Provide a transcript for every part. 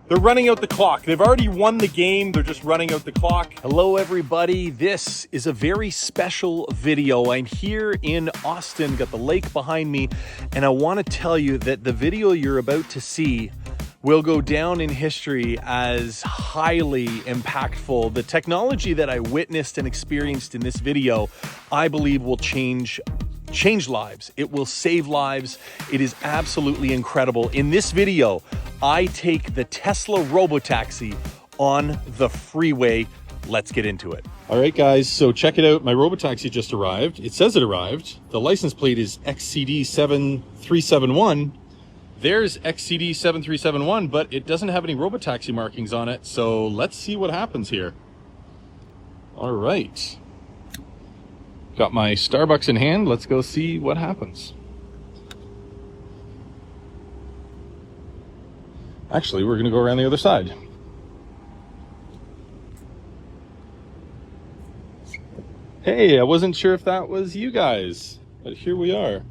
They're running out the clock. They've already won the game. They're just running out the clock. Hello, everybody. This is a very special video. I'm here in Austin, got the lake behind me, and I want to tell you that the video you're about to see will go down in history as highly impactful. The technology that I witnessed and experienced in this video, I believe will change lives. It will save lives. It is absolutely incredible. In this video, I take the Tesla Robotaxi on the freeway. Let's get into it. All right, guys, so check it out. My Robotaxi just arrived. It says it arrived. The license plate is XCD7371. There's XCD7371, but it doesn't have any Robotaxi markings on it. So let's see what happens here. All right. Got my Starbucks in hand. Let's go see what happens. Actually, we're gonna go around the other side. Hey, I wasn't sure if that was you guys, but here we are.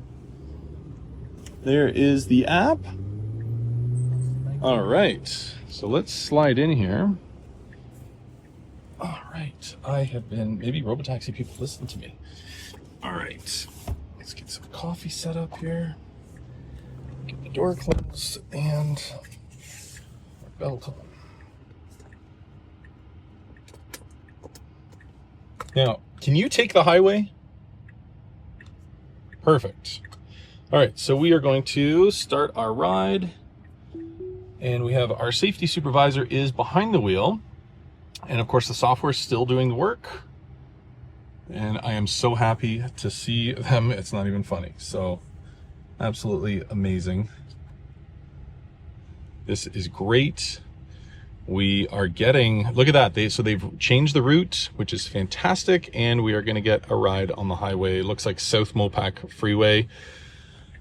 There is the app. All right, so let's slide in here. All right, I have been, maybe Robotaxi people listen to me. All right, let's get some coffee set up here. Get the door closed and our belt on. Now, can you take the highway? Perfect. All right, so we are going to start our ride, and we have our safety supervisor is behind the wheel. And of course the software is still doing the work. And I am so happy to see them. It's not even funny. So absolutely amazing. This is great. We are getting, look at that. They've changed the route, which is fantastic. And we are going to get a ride on the highway. It looks like South Mopac Freeway.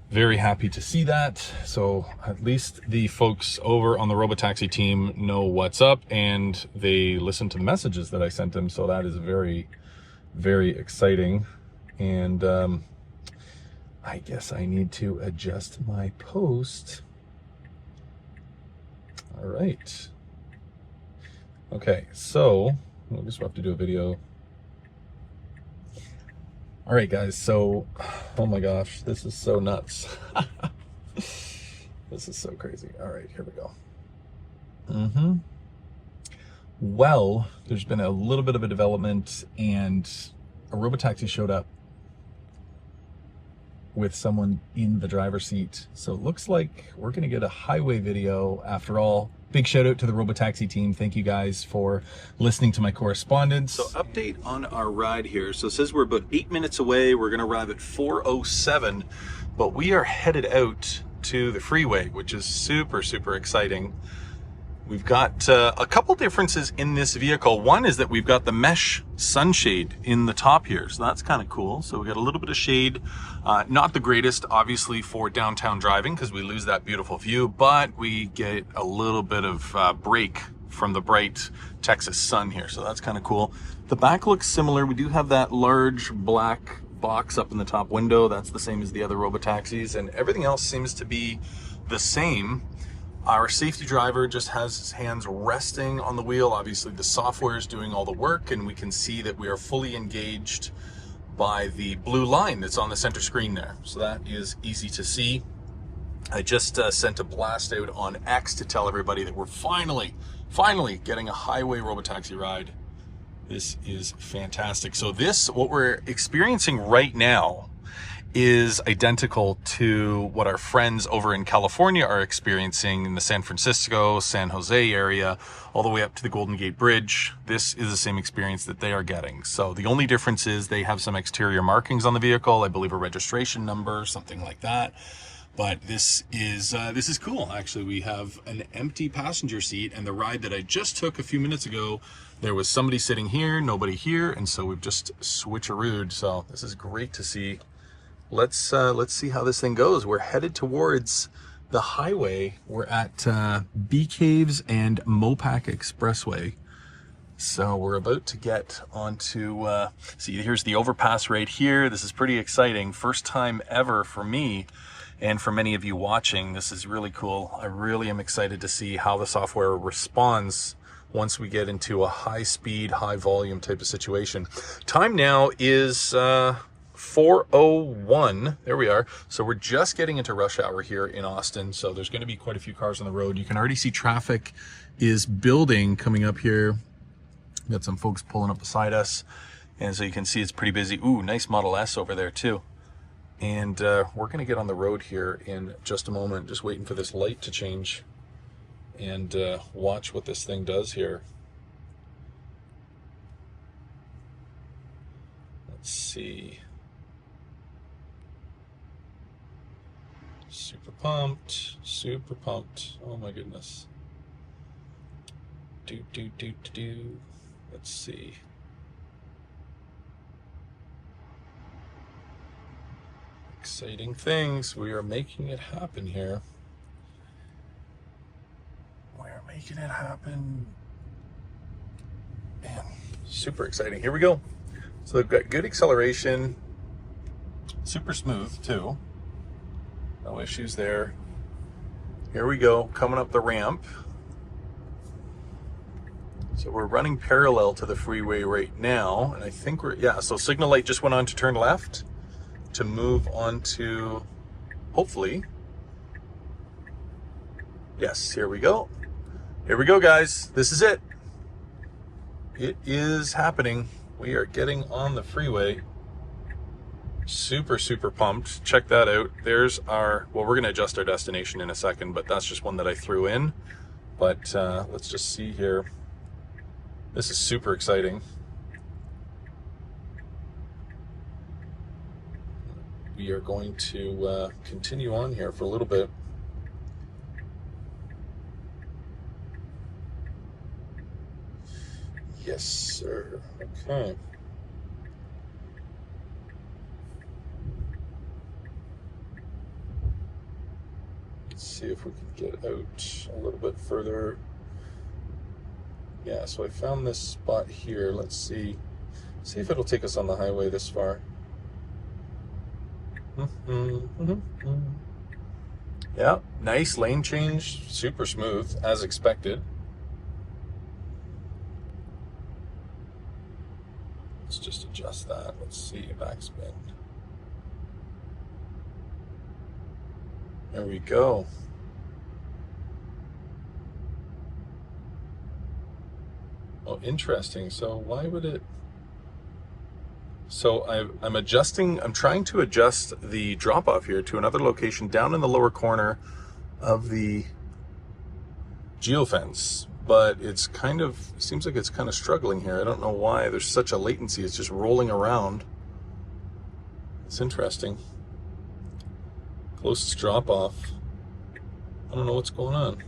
Very happy to see that. So at least the folks over on the Robotaxi team know what's up, and they listen to the messages that I sent them. So that is very, very exciting. And I guess I need to adjust my post. All right. Okay, so I guess we'll have to do a video. All right, guys, so, oh my gosh, this is so nuts. This is so crazy. All right, here we go. Well, there's been a little bit of a development, and a Robotaxi showed up with someone in the driver's seat. So it looks like we're gonna get a highway video after all. Big shout out to the Robotaxi team. Thank you guys for listening to my correspondence. So update on our ride here. So it says we're about 8 minutes away. We're gonna arrive at 4:07, but we are headed out to the freeway, which is super, super exciting. We've got a couple differences in this vehicle. One is that we've got the mesh sunshade in the top here. So that's kind of cool. So we got a little bit of shade. Not the greatest, obviously, for downtown driving because we lose that beautiful view, but we get a little bit of break from the bright Texas sun here. So that's kind of cool. The back looks similar. We do have that large black box up in the top window. That's the same as the other Robotaxis, and everything else seems to be the same. Our safety driver just has his hands resting on the wheel. Obviously the software is doing all the work, and we can see that we are fully engaged by the blue line that's on the center screen there. So that is easy to see. I just sent a blast out on X to tell everybody that we're finally getting a highway Robotaxi ride. This is fantastic. So what we're experiencing right now is identical to what our friends over in California are experiencing in the San Francisco, San Jose area, all the way up to the Golden Gate Bridge. This is the same experience that they are getting. So the only difference is they have some exterior markings on the vehicle, I believe a registration number, something like that. But this is cool. Actually, we have an empty passenger seat, and the ride that I just took a few minutes ago, there was somebody sitting here, nobody here, and so we've just switcherooed. So this is great to see. Let's see how this thing goes. We're headed towards the highway. We're at Bee Caves and Mopac Expressway. So we're about to get onto, see, here's the overpass right here. This is pretty exciting. First time ever for me And for many of you watching, this is really cool. I really am excited to see how the software responds once we get into a high speed, high volume type of situation. Time now is 4:01. There we are. So we're just getting into rush hour here in Austin. So there's going to be quite a few cars on the road. You can already see traffic is building coming up here. Got some folks pulling up beside us. And so you can see it's pretty busy. Ooh, nice Model S over there too. And we're going to get on the road here in just a moment. Just waiting for this light to change and watch what this thing does here. Let's see. Super pumped, super pumped. Oh my goodness. Let's see. Exciting things. We are making it happen here. We're making it happen. Man, super exciting. Here we go. So they've got good acceleration, super smooth too. No issues there. Here we go, coming up the ramp. So we're running parallel to the freeway right now, and I think so signal light just went on to turn left to move on to, hopefully, yes, here we go. Here we go, guys. This is it. It is happening. We are getting on the freeway. Super, super pumped. Check that out. There's our, well, we're going to adjust our destination in a second, but that's just one that I threw in. But let's just see here. This is super exciting. We are going to continue on here for a little bit. Yes, sir. Okay. Let's see if we can get out a little bit further. Yeah, so I found this spot here. Let's see if it'll take us on the highway this far. Yeah, nice lane change, super smooth, as expected. Let's just adjust that. Let's see, backspin. There we go. Oh, interesting. So why would it? So I'm adjusting, I'm trying to adjust the drop off here to another location down in the lower corner of the geofence, but it's kind of, seems like it's kind of struggling here. I don't know why. There's such a latency. It's just rolling around. It's interesting. Closest drop off. I don't know what's going on.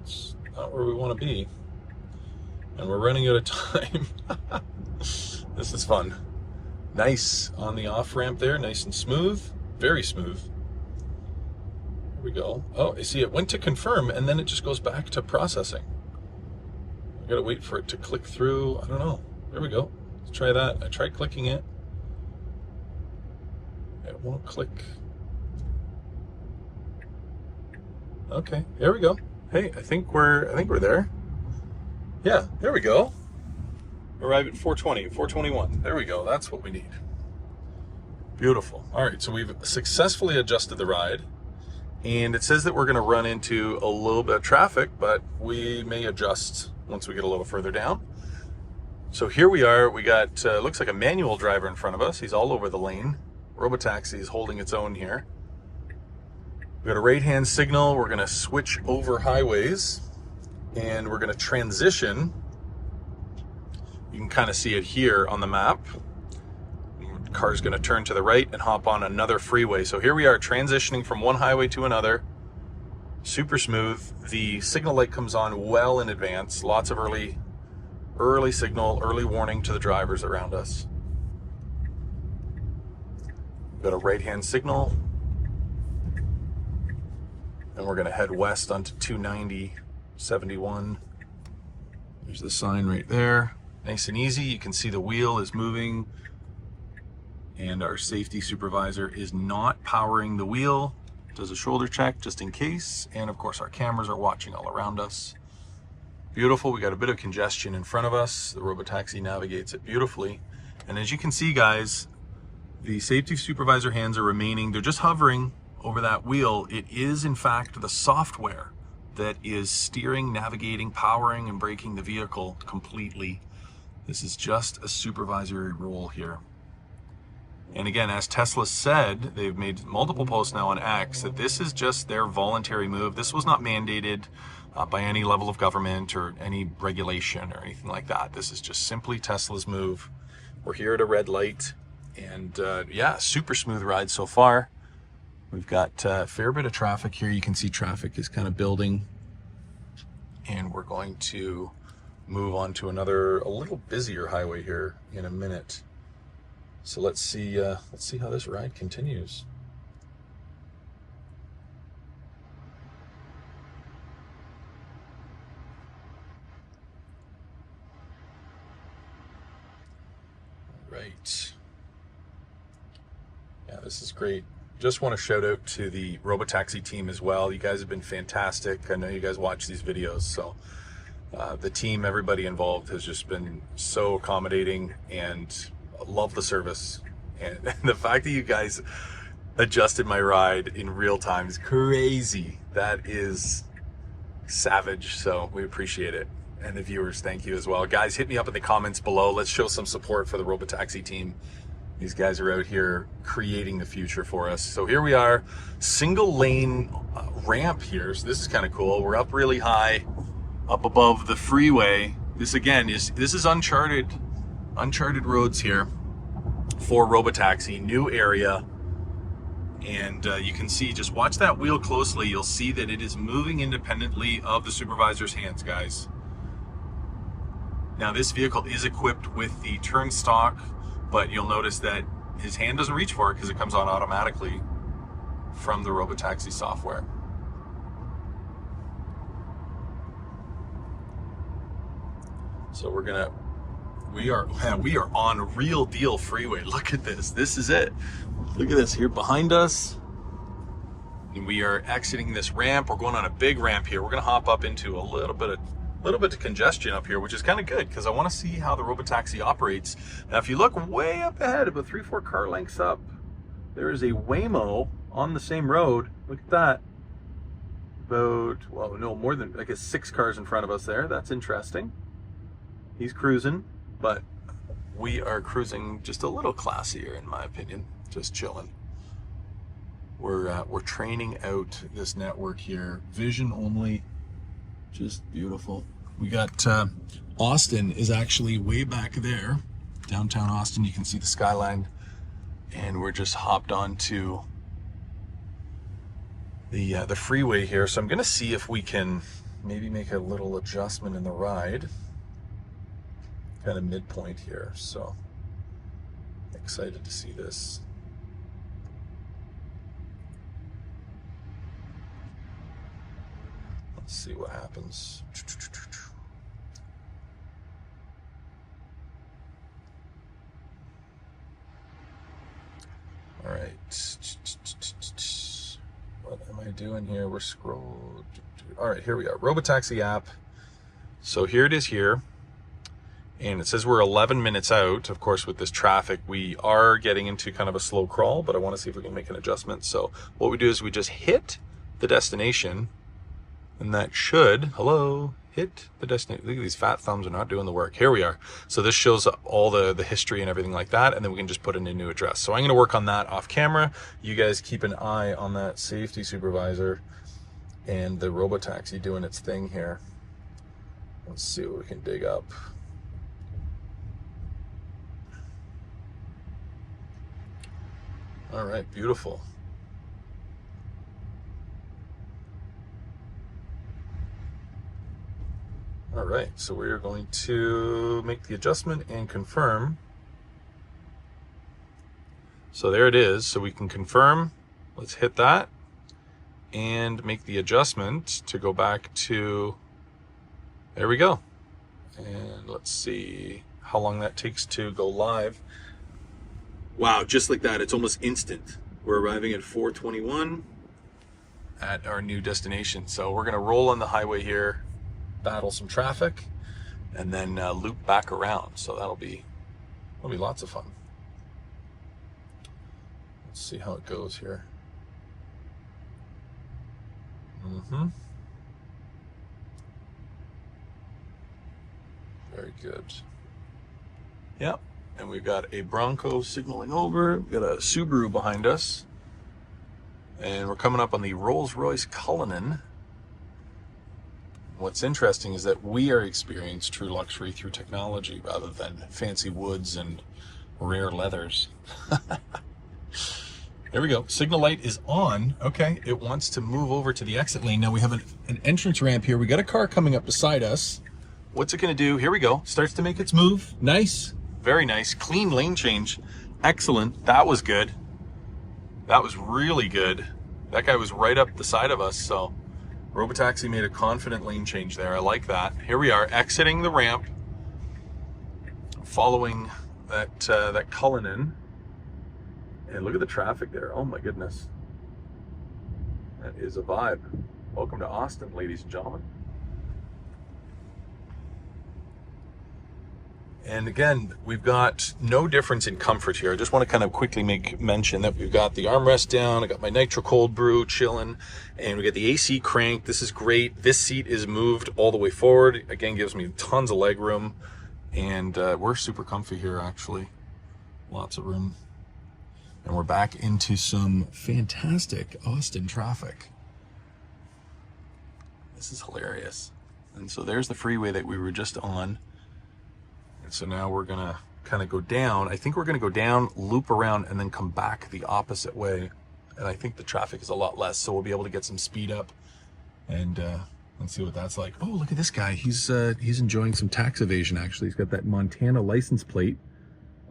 It's not where we want to be. And we're running out of time. This is fun. Nice on the off ramp there, nice and smooth, very smooth. Here we go. Oh, I see it went to confirm and then it just goes back to processing. I gotta wait for it to click through. I don't know. There we go. Let's try that. I tried clicking it. It won't click. Okay, there we go. Hey, I think we're there. Yeah, there we go. Arrive at 420, 421. There we go. That's what we need. Beautiful. All right, so we've successfully adjusted the ride, and it says that we're going to run into a little bit of traffic, but we may adjust once we get a little further down. So here we are. We got, looks like a manual driver in front of us. He's all over the lane. Robotaxi is holding its own here. We got a right-hand signal. We're going to switch over highways, and we're going to transition. You can kind of see it here on the map. The car's going to turn to the right and hop on another freeway. So here we are transitioning from one highway to another. Super smooth. The signal light comes on well in advance. Lots of early signal, early warning to the drivers around us. We've got a right-hand signal. And we're going to head west onto 290, 71. There's the sign right there. Nice and easy. You can see the wheel is moving And our safety supervisor is not powering the wheel, does a shoulder check just in case. And of course our cameras are watching all around us. Beautiful. We got a bit of congestion in front of us. The Robotaxi navigates it beautifully. And as you can see, guys, the safety supervisor hands are remaining. They're just hovering over that wheel. It is in fact the software that is steering, navigating, powering, and braking the vehicle completely. This is just a supervisory role here. And again, as Tesla said, they've made multiple posts now on X that this is just their voluntary move. This was not mandated by any level of government or any regulation or anything like that. This is just simply Tesla's move. We're here at a red light, and yeah, super smooth ride so far. We've got a fair bit of traffic here. You can see traffic is kind of building, and we're going to move on to another, a little busier highway here in a minute. So let's see how this ride continues. Right. Yeah, this is great. Just want to shout out to the Robotaxi team as well. You guys have been fantastic. I know you guys watch these videos, so the team, everybody involved has just been so accommodating, and love the service. And the fact that you guys adjusted my ride in real time is crazy. That is savage, so we appreciate it. And the viewers, thank you as well. Guys, hit me up in the comments below. Let's show some support for the Robotaxi team. These guys are out here creating the future for us. So here we are, single lane ramp here. So this is kind of cool. We're up really high, up above the freeway. This again is uncharted roads here for Robotaxi, new area. And you can see, just watch that wheel closely. You'll see that it is moving independently of the supervisor's hands, guys. Now this vehicle is equipped with the turn stock, but you'll notice that his hand doesn't reach for it because it comes on automatically from the Robotaxi software. So we are on real deal freeway. Look at this. This is it. Look at this here behind us. And we are exiting this ramp. We're going on a big ramp here. We're going to hop up into a little bit of congestion up here, which is kind of good because I want to see how the Robotaxi operates. Now, if you look way up ahead, about 3-4 car lengths up, there is a Waymo on the same road. Look at that. About, well, no, more than, I guess, 6 cars in front of us there. That's interesting. He's cruising, but we are cruising just a little classier, in my opinion. Just chilling. We're training out this network here. Vision only. Just beautiful. We got Austin is actually way back there, downtown Austin. You can see the skyline, and we're just hopped onto the freeway here. So I'm gonna see if we can maybe make a little adjustment in the ride, kind of midpoint here. So excited to see this. Let's see what happens. All right. What am I doing here? We're scrolled. All right, here we are. Robotaxi app. So here it is here. And it says we're 11 minutes out. Of course, with this traffic, we are getting into kind of a slow crawl, but I want to see if we can make an adjustment. So what we do is we just hit the destination. And that should, hit the destination. Look at these fat thumbs are not doing the work. Here we are. So this shows all the history and everything like that, and then we can just put in a new address. So I'm going to work on that off camera. You guys keep an eye on that safety supervisor and the Robotaxi doing its thing here. Let's see what we can dig up. All right, beautiful. All right, so we are going to make the adjustment and confirm. So there it is. So we can confirm. Let's hit that and make the adjustment to go back to, there we go. And let's see how long that takes to go live. Wow, just like that, it's almost instant. We're arriving at 4:21 at our new destination. So we're gonna roll on the highway here, battle some traffic, and then loop back around. So that'll be lots of fun. Let's see how it goes here. Very good. Yep. And we've got a Bronco signaling over. We've got a Subaru behind us. And we're coming up on the Rolls-Royce Cullinan. What's interesting is that we are experiencing true luxury through technology rather than fancy woods and rare leathers. There we go. Signal light is on. Okay, it wants to move over to the exit lane. Now we have an entrance ramp here. We got a car coming up beside us. What's it going to do? Here we go. Starts to make its move. Nice. Very nice. Clean lane change. Excellent. That was good. That was really good. That guy was right up the side of us, so Robotaxi made a confident lane change there. I like that. Here we are exiting the ramp, following that Cullinan. And look at the traffic there. Oh my goodness. That is a vibe. Welcome to Austin, ladies and gentlemen. And again, we've got no difference in comfort here. I just want to kind of quickly make mention that we've got the armrest down. I got my nitro cold brew chilling, and we got the AC cranked. This is great. This seat is moved all the way forward. Again, gives me tons of leg room, and we're super comfy here, actually. Lots of room. And we're back into some fantastic Austin traffic. This is hilarious. And so there's the freeway that we were just on. And so now we're gonna kind of go down. I think we're gonna go down, loop around, and then come back the opposite way. And I think the traffic is a lot less, so we'll be able to get some speed up. And let's see what that's like. Oh, look at this guy. He's enjoying some tax evasion, actually. He's got that Montana license plate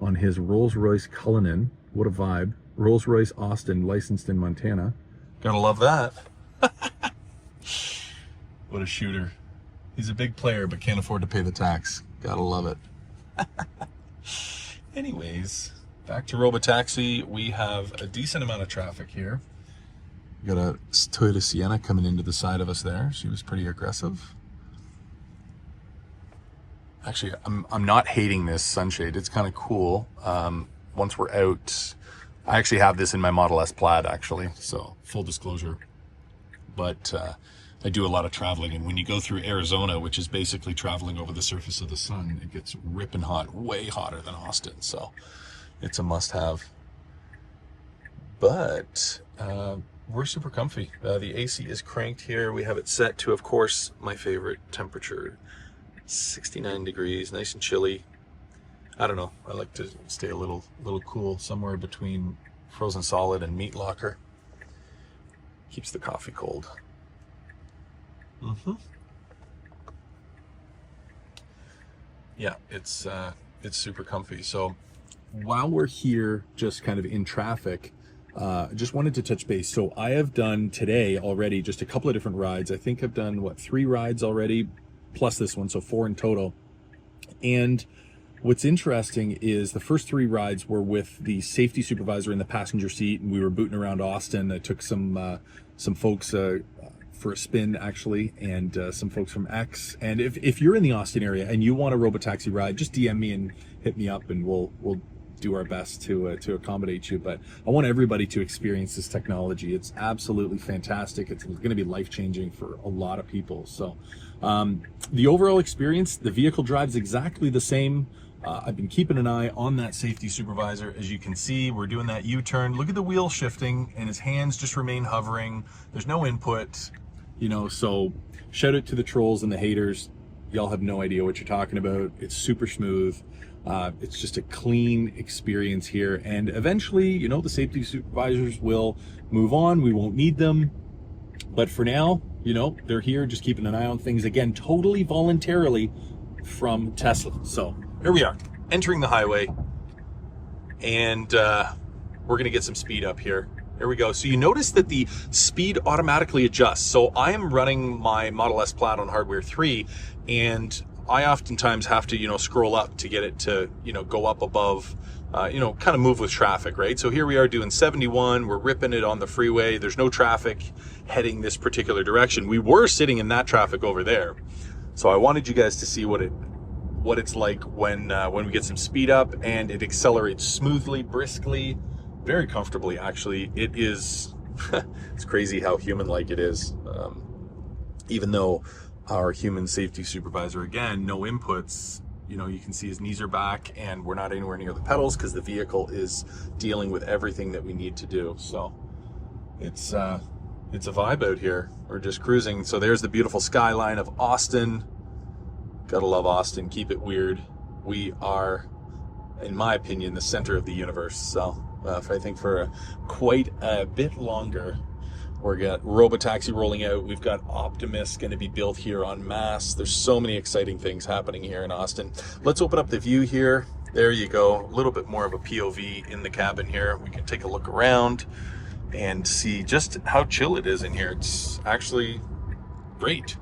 on his Rolls-Royce Cullinan. What a vibe. Rolls-Royce Austin, licensed in Montana. Gotta love that. What a shooter. He's a big player, but can't afford to pay the tax. Gotta love it. Anyways, back to Robotaxi. We have a decent amount of traffic here. We got a Toyota Sienna coming into the side of us there. She was pretty aggressive. Actually, I'm not hating this sunshade. It's kind of cool. Once we're out, I actually have this in my Model S Plaid, actually, so full disclosure. But I do a lot of traveling, and when you go through Arizona, which is basically traveling over the surface of the sun, it gets ripping hot, way hotter than Austin, so it's a must-have. But we're super comfy. The AC is cranked here. We have it set to, of course, my favorite temperature, 69 degrees, nice and chilly. I don't know, I like to stay a little cool, somewhere between frozen solid and meat locker. Keeps the coffee cold. Yeah, it's super comfy. So while we're here just kind of in traffic, just wanted to touch base. So I have done today already just a couple of different rides. I think I've done, what, 3 rides already, plus this one, so 4 in total. And what's interesting is the first 3 rides were with the safety supervisor in the passenger seat, and we were booting around Austin. I took some folks for a spin, actually, and some folks from X. And if you're in the Austin area and you want a Robotaxi ride, just DM me and hit me up, and we'll do our best to accommodate you. But I want everybody to experience this technology. It's absolutely fantastic. It's going to be life-changing for a lot of people. So the overall experience, the vehicle drives exactly the same. I've been keeping an eye on that safety supervisor. As you can see, we're doing that U-turn. Look at the wheel shifting, and his hands just remain hovering. There's no input, you know, so shout out to the trolls and the haters. Y'all have no idea what you're talking about. It's super smooth. It's just a clean experience here. And eventually, you know, the safety supervisors will move on. We won't need them. But for now, you know, they're here just keeping an eye on things. Again, totally voluntarily from Tesla. So here we are, entering the highway, and we're gonna get some speed up here. Here we go. So you notice that the speed automatically adjusts. So I am running my Model S Plaid on hardware 3, and I oftentimes have to, scroll up to get it to, go up above, kind of move with traffic, right? So here we are doing 71, we're ripping it on the freeway. There's no traffic heading this particular direction. We were sitting in that traffic over there. So I wanted you guys to see what it's like when we get some speed up, and it accelerates smoothly, briskly, very comfortably. Actually, it is, it's crazy how human-like it is. Even though our human safety supervisor, again, no inputs, you can see his knees are back and we're not anywhere near the pedals because the vehicle is dealing with everything that we need to do. So it's a vibe out here. We're just cruising. So there's the beautiful skyline of Austin. Gotta love Austin. Keep it weird. We are, in my opinion, the center of the universe. So I think for quite a bit longer. We've got Robotaxi rolling out. We've got Optimus going to be built here en masse. There's so many exciting things happening here in Austin. Let's open up the view here. There you go. A little bit more of a POV in the cabin here. We can take a look around and see just how chill it is in here. It's actually great.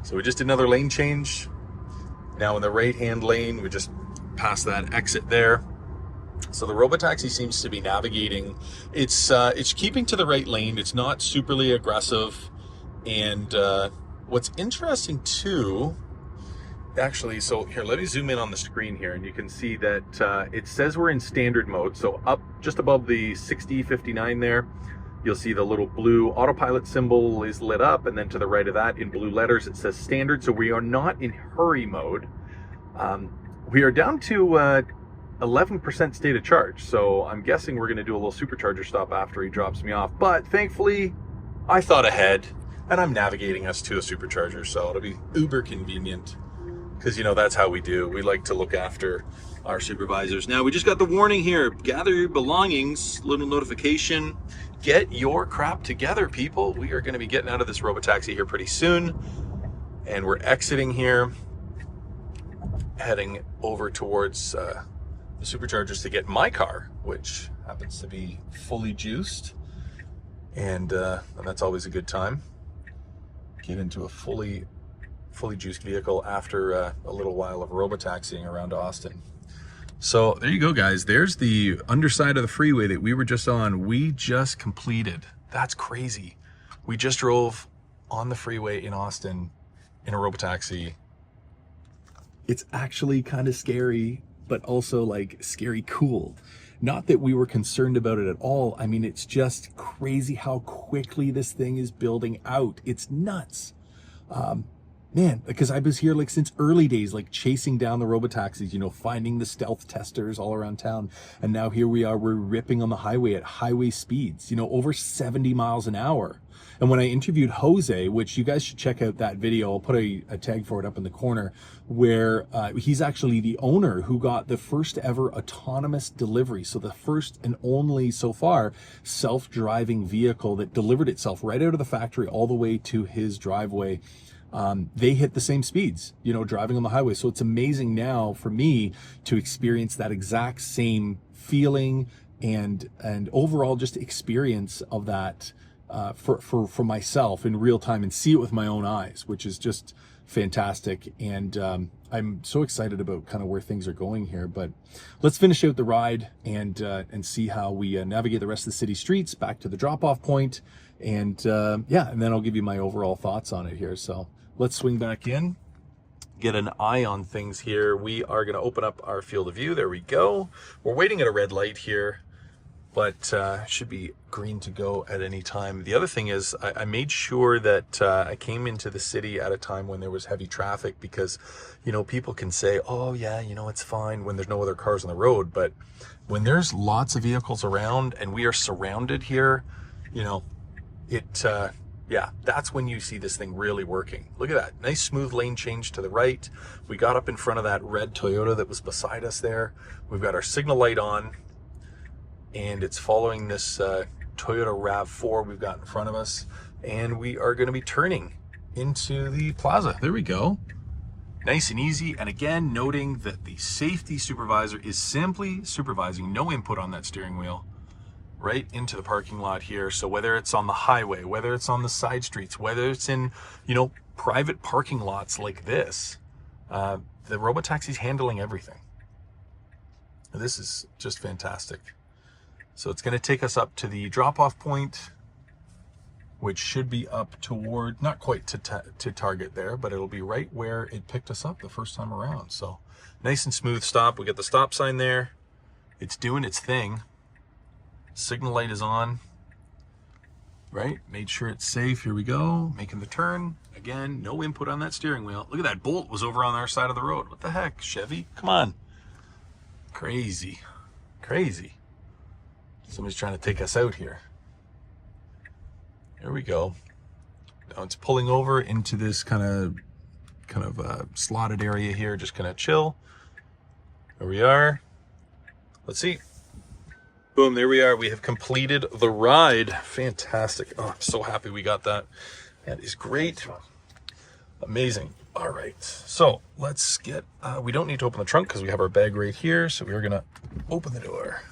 So we just did another lane change. Now in the right-hand lane, we just passed that exit there. So the Robotaxi seems to be navigating. It's keeping to the right lane. It's not superly aggressive. And what's interesting too, actually, so here, let me zoom in on the screen here, and you can see that it says we're in standard mode. So up just above the 6059 there, you'll see the little blue autopilot symbol is lit up, and then to the right of that in blue letters it says standard. So we are not in hurry mode. We are down to 11% state of charge, so I'm guessing we're going to do a little supercharger stop after he drops me off. But thankfully, I thought ahead, and I'm navigating us to a supercharger, so it'll be uber convenient, because that's how we do. We like to look after our supervisors. Now we just got the warning here: gather your belongings. Little notification: get your crap together, people. We are going to be getting out of this Robotaxi here pretty soon, and we're exiting here, heading over towards the superchargers to get my car, which happens to be fully juiced, and that's always a good time. Get into a fully juiced vehicle after a little while of Robotaxiing around Austin. So there you go, guys. There's the underside of the freeway that we were just on. We just completed. That's crazy. We just drove on the freeway in Austin in a Robotaxi. It's actually kind of scary, but also like scary cool. Not that we were concerned about it at all. I mean, it's just crazy how quickly this thing is building out. It's nuts. Man, because I was here like since early days, like chasing down the Robotaxis, finding the stealth testers all around town. And now here we are, we're ripping on the highway at highway speeds, over 70 miles an hour. And when I interviewed Jose, which you guys should check out that video, I'll put a tag for it up in the corner, where he's actually the owner who got the first ever autonomous delivery. So the first and only so far self-driving vehicle that delivered itself right out of the factory all the way to his driveway. They hit the same speeds, driving on the highway. So it's amazing now for me to experience that exact same feeling and overall just experience of that for myself in real time and see it with my own eyes, which is just fantastic. And I'm so excited about kind of where things are going here. But let's finish out the ride and see how we navigate the rest of the city streets back to the drop-off point. And yeah, and then I'll give you my overall thoughts on it here. So let's swing back in, get an eye on things here. We are going to open up our field of view. There we go. We're waiting at a red light here, but should be green to go at any time. The other thing is I made sure that I came into the city at a time when there was heavy traffic, because, people can say, oh yeah, it's fine when there's no other cars on the road. But when there's lots of vehicles around and we are surrounded here, yeah, that's when you see this thing really working. Look at that. Nice smooth lane change to the right. We got up in front of that red Toyota that was beside us there. We've got our signal light on, and it's following this Toyota RAV4 we've got in front of us. And we are going to be turning into the plaza. There we go. Nice and easy. And again, noting that the safety supervisor is simply supervising, no input on that steering wheel, right into the parking lot here. So whether it's on the highway, whether it's on the side streets, whether it's in, private parking lots like this, the Robotaxi's handling everything. This is just fantastic. So it's going to take us up to the drop-off point, which should be up toward, not quite to target there, but it'll be right where it picked us up the first time around. So nice and smooth stop. We got the stop sign there. It's doing its thing. Signal light is on. Right? Made sure it's safe. Here we go. Making the turn. Again, no input on that steering wheel. Look at that bolt was over on our side of the road. What the heck, Chevy? Come on. Crazy. Crazy. Somebody's trying to take us out here. There we go. Now it's pulling over into this kind of slotted area here. Just gonna chill. There we are. Let's see. Boom, there we are. We have completed the ride. Fantastic. Oh, I'm so happy we got that. That is great. Amazing. All right. So let's get, we don't need to open the trunk because we have our bag right here. So we're gonna open the door.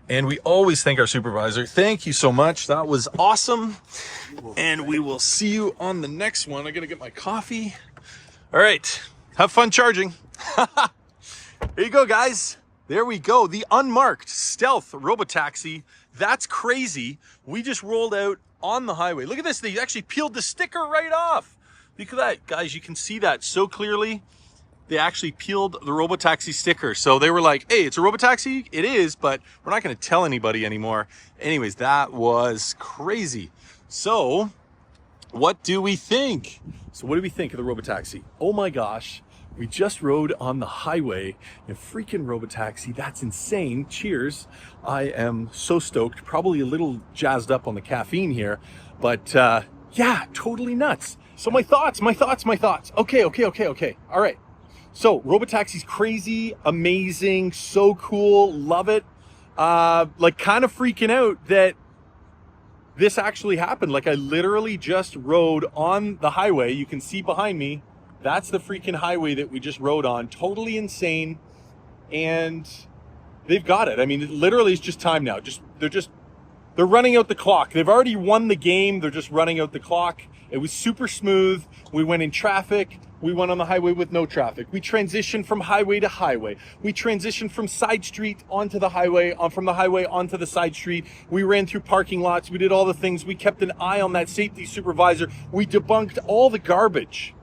And we always thank our supervisor. Thank you so much. That was awesome. And we will see you on the next one. I'm gonna get my coffee. All right. Have fun charging. Here you go, guys. There we go. The unmarked stealth Robotaxi. That's crazy. We just rolled out on the highway. Look at this. They actually peeled the sticker right off. Look at that, guys. You can see that so clearly. They actually peeled the Robotaxi sticker. So they were like, hey, it's a Robotaxi. It is, but we're not going to tell anybody anymore. Anyways, that was crazy. So what do we think? So what do we think of the Robotaxi? Oh my gosh. We just rode on the highway in a freaking Robotaxi. That's insane. Cheers. I am so stoked, probably a little jazzed up on the caffeine here, but yeah, totally nuts. So my thoughts. Okay. All right. So Robotaxi's crazy, amazing, so cool, love it. Like kind of freaking out that this actually happened. Like I literally just rode on the highway. You can see behind me. That's the freaking highway that we just rode on. Totally insane. And they've got it. I mean, literally it's just time now. They're running out the clock. They've already won the game. They're just running out the clock. It was super smooth. We went in traffic. We went on the highway with no traffic. We transitioned from highway to highway. We transitioned from side street onto the highway, from the highway onto the side street. We ran through parking lots. We did all the things. We kept an eye on that safety supervisor. We debunked all the garbage.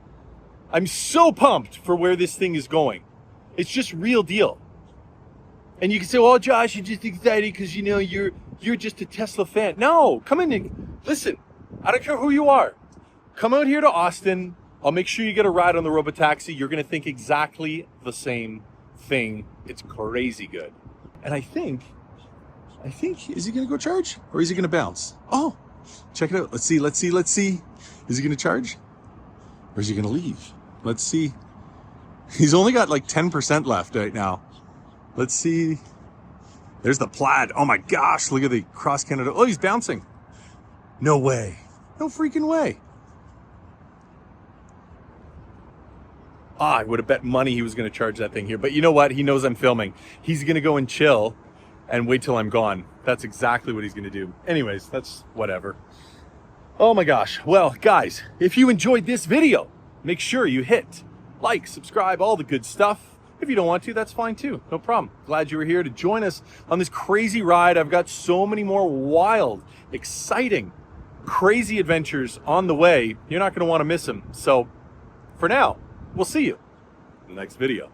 I'm so pumped for where this thing is going. It's just real deal. And you can say, well, Josh, you're just excited because, you know, you're just a Tesla fan. No, come in and listen. I don't care who you are. Come out here to Austin. I'll make sure you get a ride on the Robotaxi. You're going to think exactly the same thing. It's crazy good. And I think, is he going to go charge or is he going to bounce? Oh, check it out. Let's see. Is he going to charge or is he going to leave? Let's see. He's only got like 10% left right now. Let's see. There's the plaid. Oh my gosh. Look at the cross Canada. Oh, he's bouncing. No way. No freaking way. I would have bet money he was going to charge that thing here. But you know what? He knows I'm filming. He's going to go and chill and wait till I'm gone. That's exactly what he's going to do. Anyways, that's whatever. Oh my gosh. Well, guys, if you enjoyed this video, make sure you hit like, subscribe, all the good stuff. If you don't want to, that's fine too. No problem. Glad you were here to join us on this crazy ride. I've got so many more wild, exciting, crazy adventures on the way. You're not going to want to miss them. So for now, we'll see you in the next video.